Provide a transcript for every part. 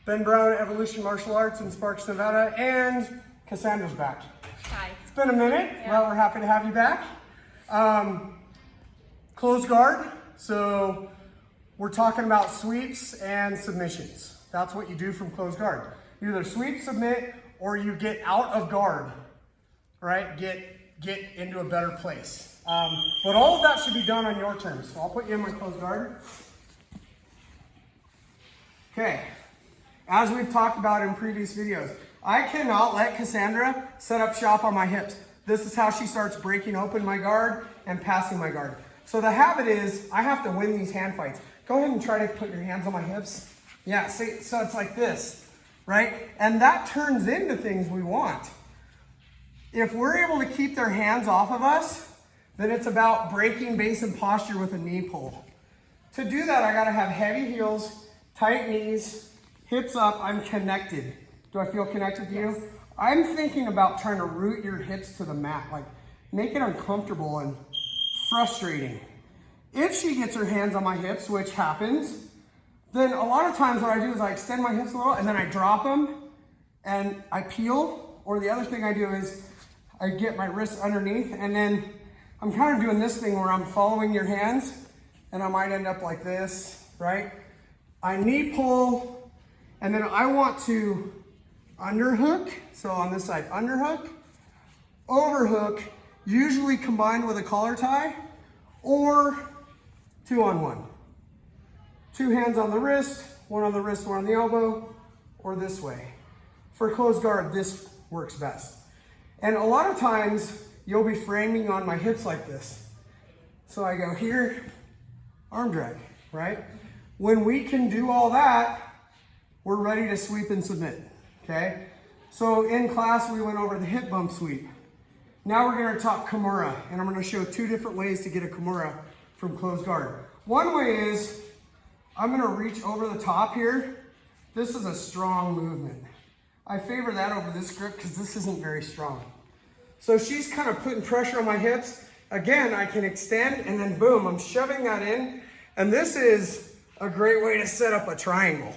Ben Brown, Evolution Martial Arts in Sparks, Nevada, and Cassandra's back. Hi. It's been a minute. Yeah. Well, we're happy to have you back. Closed guard. So we're talking about sweeps and submissions. That's what you do from closed guard. You either sweep, submit, or you get out of guard, right? Get into a better place. But all of that should be done on your terms. So I'll put you in my closed guard. Okay. As we've talked about in previous videos, I cannot let Cassandra set up shop on my hips. This is how she starts breaking open my guard and passing my guard. So the habit is I have to win these hand fights. Go ahead and try to put your hands on my hips. Yeah, see, so it's like this, right? And that turns into things we want. If we're able to keep their hands off of us, then it's about breaking base and posture with a knee pull. To do that, I gotta have heavy heels, tight knees, hips up, I'm connected. Do I feel connected to you? Yes. I'm thinking about trying to root your hips to the mat, like make it uncomfortable and frustrating. If she gets her hands on my hips, which happens, then a lot of times what I do is I extend my hips a little and then I drop them and I peel. Or the other thing I do is I get my wrists underneath and then I'm kind of doing this thing where I'm following your hands and I might end up like this, right? I knee pull and then I want to underhook. So on this side, underhook, overhook, usually combined with a collar tie or 2-on-1. 2 hands on the wrist, 1 on the wrist, 1 on the elbow, or this way. For closed guard, this works best. And a lot of times you'll be framing on my hips like this. So I go here, arm drag, right? When we can do all that, we're ready to sweep and submit, okay? So in class, we went over the hip bump sweep. Now we're gonna talk Kimura, and I'm gonna show 2 different ways to get a Kimura from closed guard. One way is, I'm gonna reach over the top here. This is a strong movement. I favor that over this grip because this isn't very strong. So she's kind of putting pressure on my hips. Again, I can extend and then boom, I'm shoving that in. And this is a great way to set up a triangle.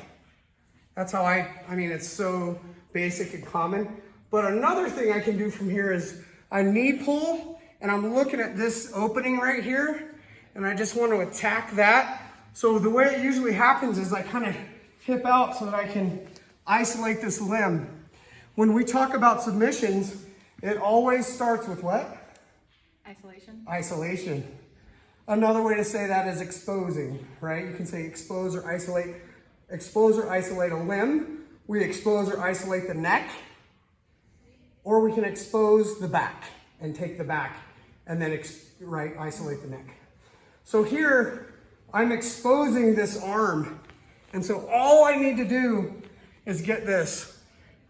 That's how I mean, it's so basic and common. But another thing I can do from here is I knee pull and I'm looking at this opening right here and I just want to attack that. So the way it usually happens is I kind of hip out so that I can isolate this limb. When we talk about submissions, it always starts with what? Isolation. Isolation. Another way to say that is exposing, right? You can say expose or isolate. Expose or isolate a limb. We expose or isolate the neck. Or we can expose the back and take the back and then isolate the neck. So here, I'm exposing this arm. And so all I need to do is get this.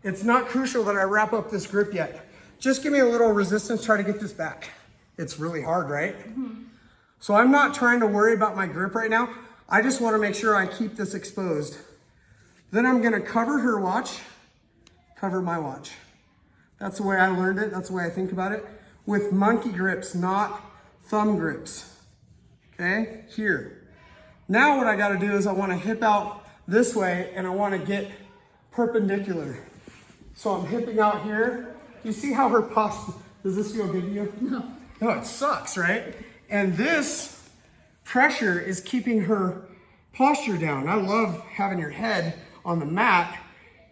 It's not crucial that I wrap up this grip yet. Just give me a little resistance, try to get this back. It's really hard, right? Mm-hmm. So I'm not trying to worry about my grip right now. I just want to make sure I keep this exposed. Then I'm gonna cover her watch, cover my watch. That's the way I learned it. That's the way I think about it. With monkey grips, not thumb grips. Okay, here. Now what I gotta do is I wanna hip out this way and I wanna get perpendicular. So I'm hipping out here. You see how her posture, does this feel good to you? No. No, it sucks, right? And this pressure is keeping her posture down. I love having your head on the mat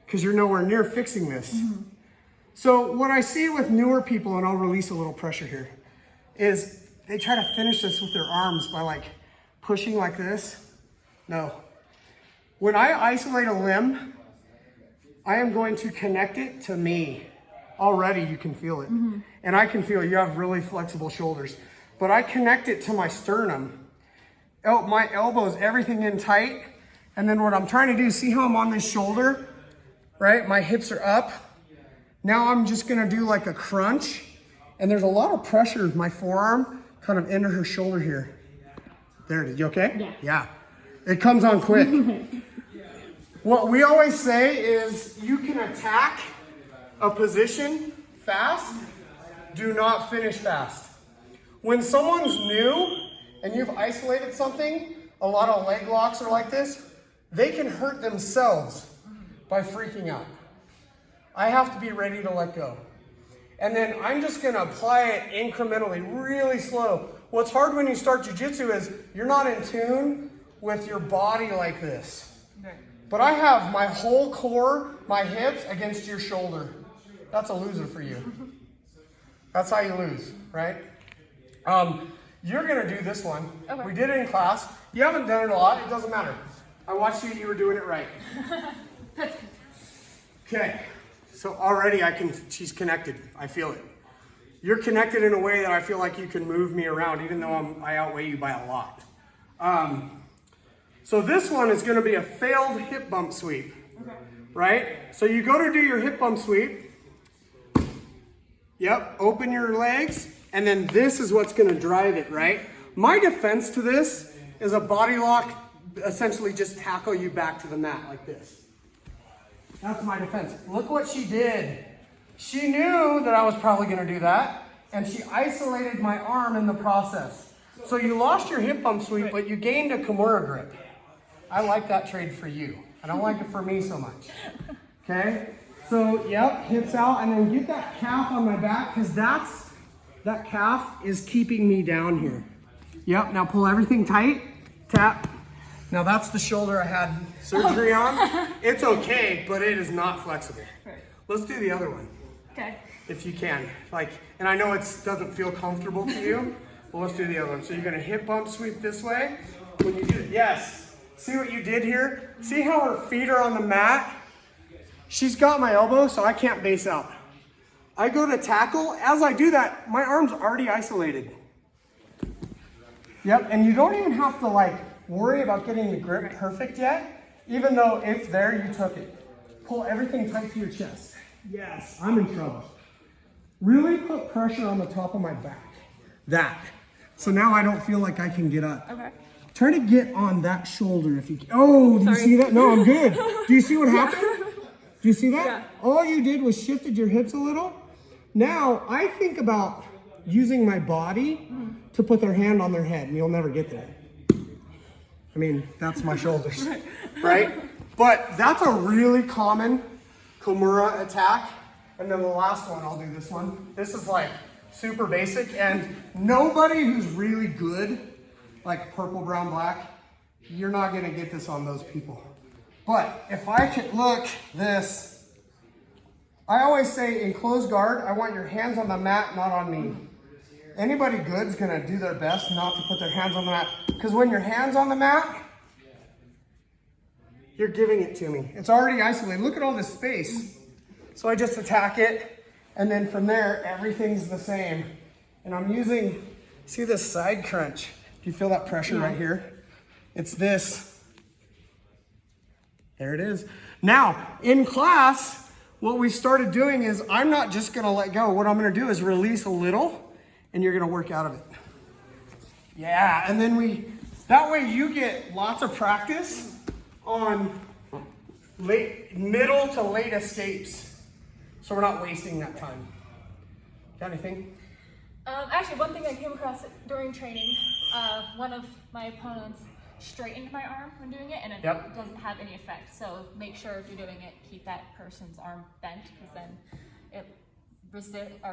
because you're nowhere near fixing this. Mm-hmm. So what I see with newer people, and I'll release a little pressure here, is they try to finish this with their arms by like pushing like this. No. When I isolate a limb, I am going to connect it to me. Already you can feel it. Mm-hmm. And I can feel you have really flexible shoulders. But I connect it to my sternum. My elbows, everything in tight. And then what I'm trying to do, see how I'm on this shoulder, right? My hips are up. Now I'm just gonna do like a crunch. And there's a lot of pressure in my forearm kind of into her shoulder here. There it is, you okay? Yeah. Yeah, it comes on quick. What we always say is you can attack a position fast, do not finish fast. When someone's new and you've isolated something, a lot of leg locks are like this, they can hurt themselves by freaking out. I have to be ready to let go. And then I'm just gonna apply it incrementally, really slow. What's hard when you start jujitsu is you're not in tune with your body like this. Right. But I have my whole core, my hips against your shoulder. That's a loser for you. That's how you lose, right? You're gonna do this one. Okay. We did it in class. You haven't done it a lot, it doesn't matter. I watched you, you were doing it right. That's good. Okay, so already she's connected, I feel it. You're connected in a way that I feel like you can move me around even though I outweigh you by a lot. So this one is gonna be a failed hip bump sweep, right? So you go to do your hip bump sweep. Yep, open your legs, and then this is what's gonna drive it, right? My defense to this is a body lock, essentially just tackle you back to the mat like this. That's my defense. Look what she did. She knew that I was probably gonna do that, and she isolated my arm in the process. So you lost your hip bump sweep, but you gained a Kimura grip. I like that trade for you. I don't like it for me so much. Okay? So, yep, hips out, and then get that calf on my back, because that calf is keeping me down here. Yep, now pull everything tight, tap. Now that's the shoulder I had surgery on. It's okay, but it is not flexible. Right. Let's do the other one, Okay. if you can. And I know it doesn't feel comfortable to you, but let's do the other one. So you're gonna hip bump sweep this way. When you do it, yes. See what you did here? See how her feet are on the mat? She's got my elbow, so I can't base out. I go to tackle. As I do that, my arm's already isolated. Yep, and you don't even have to worry about getting the grip perfect yet. Even though it's there, you took it. Pull everything tight to your chest. Yes, I'm in trouble. Really put pressure on the top of my back. That. So now I don't feel like I can get up. Okay. Try to get on that shoulder if you can. Oh, do you see that? No, I'm good. Do you see what happened? Do you see that? Yeah. All you did was shifted your hips a little. Now, I think about using my body to put their hand on their head, and you'll never get there. I mean, that's my shoulders, right? But that's a really common Kimura attack. And then the last one, I'll do this one. This is super basic, and nobody who's really good, like purple, brown, black, you're not gonna get this on those people. But if I could look this, I always say in closed guard, I want your hands on the mat, not on me. Anybody good's gonna do their best not to put their hands on the mat, because when your hand's on the mat, you're giving it to me. It's already isolated. Look at all this space. So I just attack it, and then from there, everything's the same. And I'm using, see this side crunch? Do you feel that pressure right here? It's this. There it is. Now, in class, what we started doing is I'm not just gonna let go. What I'm gonna do is release a little, and you're gonna work out of it. Yeah, and then that way you get lots of practice on middle to late escapes. So we're not wasting that time. Got anything? Actually, one thing I came across during training, one of my opponents straightened my arm when doing it, and it doesn't have any effect. So make sure if you're doing it, keep that person's arm bent, because then it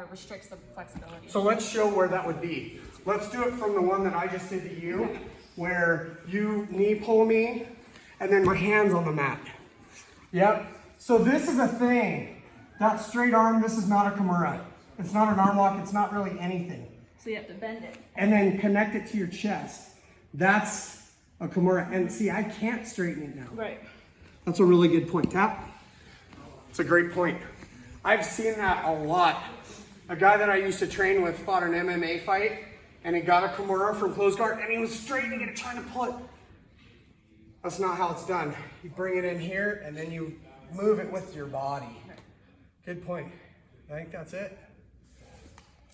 restricts the flexibility. So let's show where that would be. Let's do it from the one that I just did to you, where you knee pull me, and then my hand's on the mat. Yep. So this is a thing. That straight arm, this is not a Kimura. It's not an arm lock. It's not really anything. So you have to bend it. And then connect it to your chest. That's a Kimura. And see, I can't straighten it now. Right. That's a really good point. Tap. It's a great point. I've seen that a lot. A guy that I used to train with fought an MMA fight, and he got a Kimura from closed guard, and he was straightening it, trying to pull it. That's not how it's done. You bring it in here, and then you move it with your body. Good point. I think that's it.